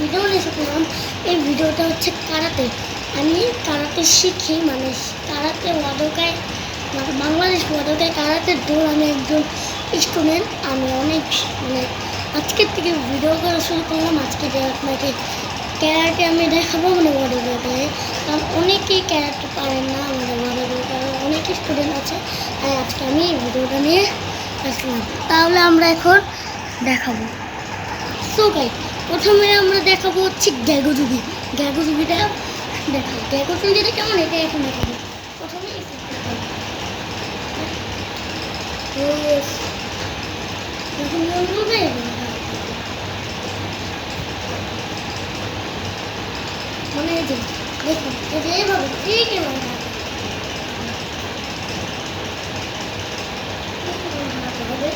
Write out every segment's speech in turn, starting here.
Video নিয়ে করলাম। এই ভিডিওটা হচ্ছে কারাতে। আমি কারাতে শিখি, মানে কারাতে ওয়াদোকায়, মানে বাংলাদেশ ওয়াদোকায় কারাতে দৌড়। আমি একজন স্টুডেন্ট। আমি অনেক মানে আজকের থেকে ভিডিও করা শুরু করলাম। আজকে যে আপনাকে ক্যারাটে আমি দেখাবো, মানে ওয়াদোকায়, কারণ অনেকেই ক্যারাটে পারেন না। আমাদের ওয়াদোকায় অনেক স্টুডেন্ট আছে, আর আজকে আমি এই ভিডিওটা নিয়ে আসলাম। তাহলে আমরা এখন দেখাবো। সো গাইস, প্রথমে আমরা দেখাবো হচ্ছে গ্যাগোজুগি। গ্যাগোজুগিটা দেখাবো। গ্যাগোজুগিটা কেমন, এটা এখন দেখাবো। প্রথমে যখন মন বলবে মানে এই যে দেখুন, এই যে এইভাবে ঠিক এভাবে হবে।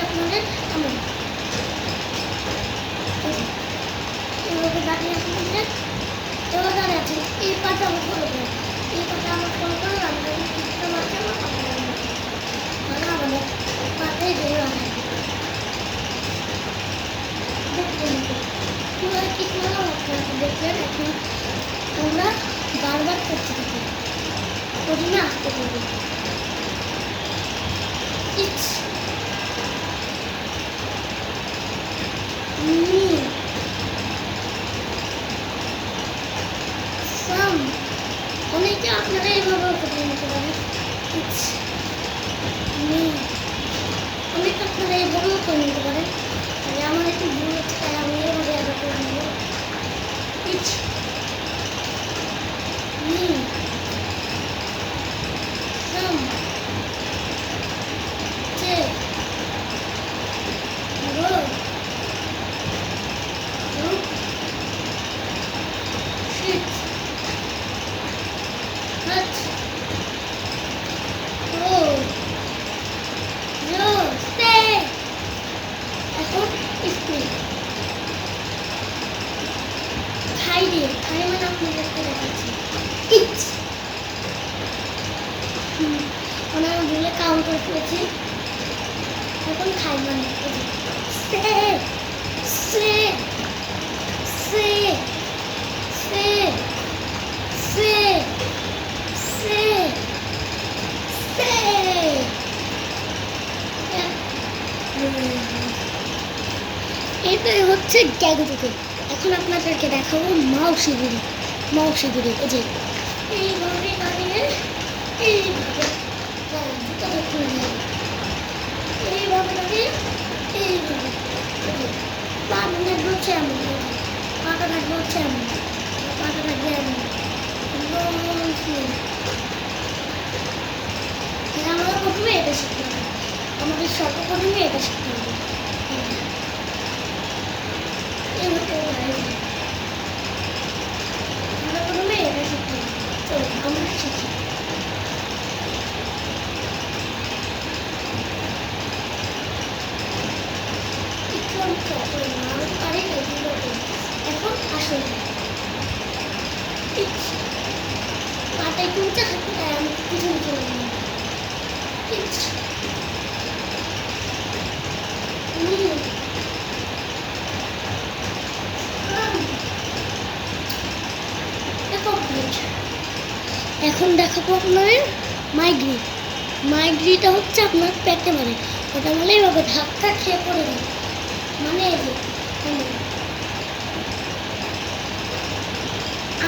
আপনাদের এমন এইভাবে দাঁড়িয়ে আপনাদের এবার দাঁড়িয়ে আছেন। এই পাটা আমার ফলো করে, এই পাটা আমার ফলো করে আমাদের আমাদের পাতে যেগুলো আছে কীভাবে কী করলাম আপনারা দেখলেন। এখন আমরা বারবার করতে থাকি, প্রথমে আসতে থাকি। অনেকে আপনারা এইভাবে করে নিতে পারেন। অনেকে আপনারা এইভাবেও করে নিতে পারেন। আমার একটু ভুল হচ্ছে, তাই আমি এইভাবে আবার করে নেব। ওনারা ভুলে কাউন্টার করেছি। এখন খাই মানে এটাই হচ্ছে গ্যাগোজুগি। এখন আপনাদেরকে দেখাবো মাউসিগিরি। মাউসিগিরি এই যে এইভাবে দাঁড়িয়ে এইভাবে জুতাটা খুলে নেব, এইভাবে দাঁড়িয়ে এইভাবে পা থাকবে হচ্ছে এমন, পাটা থাকবে হচ্ছে এমন, পাটা থাকবে এমন। আমরা প্রথমে এটা শিখতে হবে, আমাদের সর্বপ্রথমে এটা শিখতে হবে। আমরা প্রথমে এটা শিখতে হবে। চলো আমরা শিখি। এখন আসুন পাটা একটু উঁচা থাকতে, তাই আমি পিছনে চলে গেলাম। এখন দেখাবো আপনাদের মাইগ্রি। মাইগ্রিটা হচ্ছে আপনার পেটে মারে, ওটা মানে এইভাবে ধাক্কা খেয়ে পড়ে যায়। মানে এই যে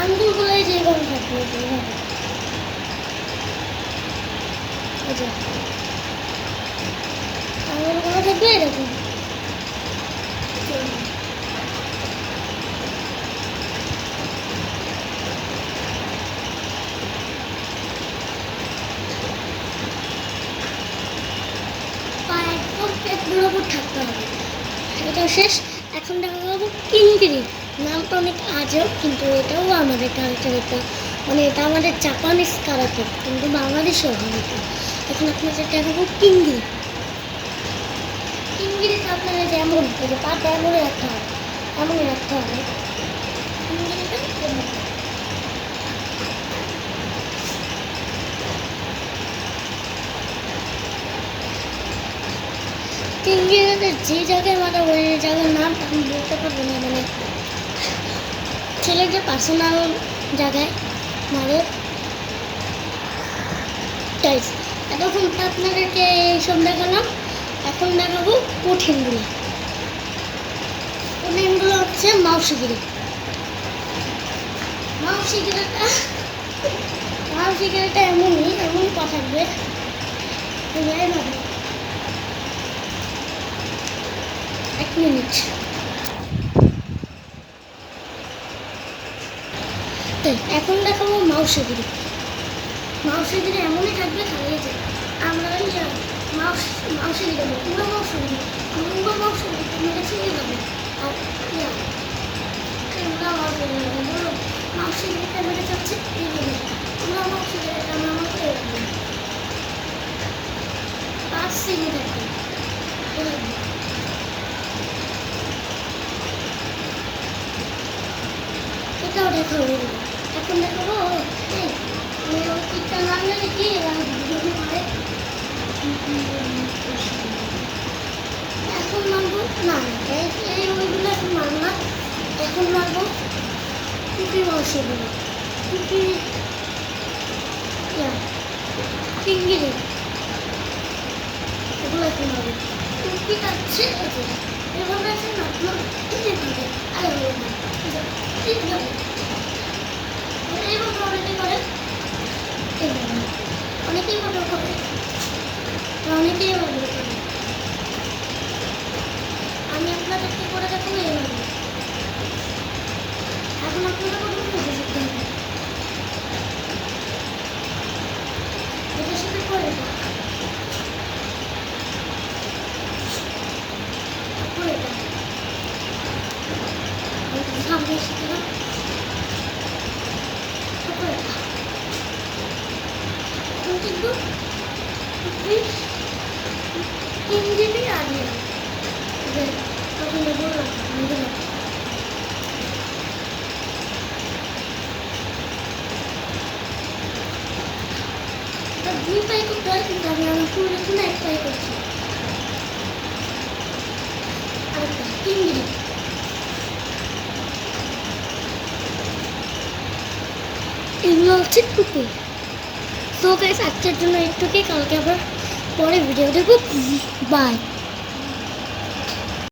আঙ্গুলগুলো যেভাবে থাকবে, এইভাবে আঙ্গুলগুলো থাকবে এরকম। বরাবর থাকতে হবে, এটা শেষ। এখন দেখা যাবো কিঙ্গিরি। নামটা অনেক আজব, কিন্তু এটাও আমাদের কালচার। এটা মানে এটা আমাদের জাপানিজ কারাতে, কিন্তু বাংলাদেশেও হয় এটা। এখন আপনাদের দেখাবো কিঙ্গিরি। কিঙ্গিরিটা আপনারা যেমন পাটা এমনই রাখতে হবে, এমনই রাখতে হবে। কিঙ্গিরিটা যে জায়গায় মাথা ওই জায়গার নাম আমি বলতে পারবো না, মানে ছেলের যে পার্সোনাল জায়গায় মারে। গাইস এতক্ষণ আপনাদেরকে এইসব দেখালাম, এখন দেখাবো কঠিনগুলো। কঠিনগুলো হচ্ছে মাউসিগিরি। মাউসিগিরিটা এমনই কথা থাকবে। এক মিনিট। এখন দেখাবো মাউসিগিরি। মাউসিগিরি এমনই থাকবে খালিয়ে যে আমরা মাউসিগিরি পুরো মাউসিগিরি তোমাকে চিনে যাবে। আর আমরা মাউসিগিরিটা মেরে যাচ্ছে এইভাবে। আমরা মাউসিগিরিটা আমরা মতো এরকম 5 সেকেন্ড থাকবে। এটাও দেখাবো। এখন দেখাবো টিকটা লাগলে নাকি মারে। এখন মারবো না, এই ওইগুলো এখন মারবো না। এখন মারবো টুপি মাউসিগুলো, টুপি পিঙ্গিরি, এগুলো এখন মারবো। টুপি কাটছে এভাবে আছে না, এইভাবে আর এইভাবে এইভাবে অনেকে করে, এইভাবে অনেকেই ফটো করে, অনেকেই এভাবে করে। আমি আপনাদেরকে করে দেখাবো এইভাবে। এখন আপনারা করবেন বুঝে শিখতে হবে। এটার সাথে করে সামনে শিখে না কিন্তু 3 জিবি আগে তখন বললাম দুই পাই করতে হয়, কিন্তু আমি আমার পুরো লিখি না, 1 পাই করছি। আরেকটা 3 জিবি। এগুলো হচ্ছে টুপি। তো গাইস আজকের জন্য একটুকুই, কালকে আবার পরে ভিডিও দেখবো। বাই।